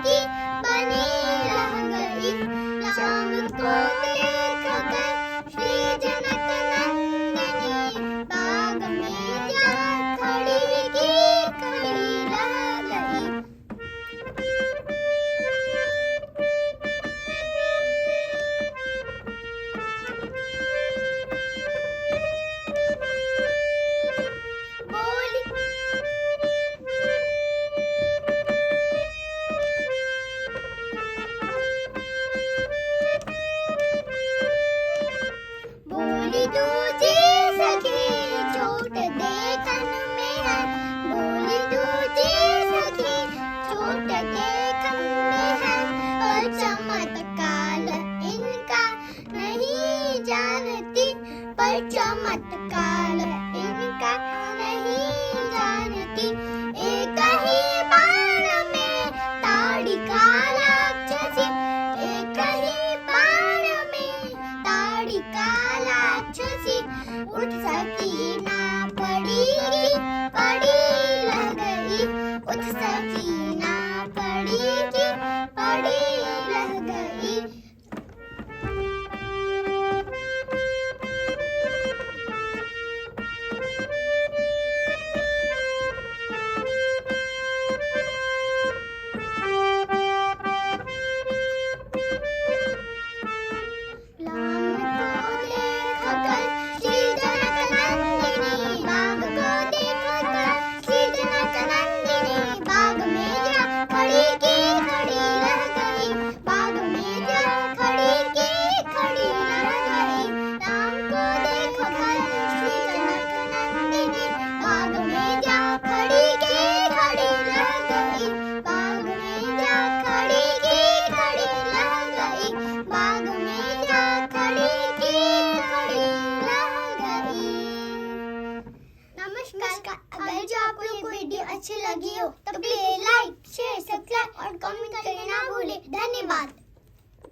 की बनी रह गई। राम को देख कर श्री जनक नंदिनी बाग में जा खड़ी की खड़ी रह गई। बोली बोली दूजी सखी चोट देखन में है। बोली दूजी सखी चोट देखन में है। और चमत्कार इनका नहीं जानती, पर चमत्कार इनका नहीं जानती। एक ही बाण में ताड़िका राक्षसी, एक ही बाण में ताड़िका राक्षसी। उठ सकी ना पड़ी पड़ी रह गई। उठ सकी ना पड़ी की पड़ी रह गई। राम को देख कर श्री जनक नंदिनी बाग को देख कर श्री जनक नंदिनी बाग में जा खड़ी की खड़ी रह गई। बाग में जा खड़ी की खड़ी रह गई। राम को देख कर श्री जनक नंदिनी बाग में जा खड़ी की खड़ी रह गई। बाग में जा खड़ी की खड़ी रह गई। बाग में जा खड़ी की खड़ी रह गई। नमस्कार। अगर जो आपको ये वीडियो अच्छी लगी हो तो प्लीज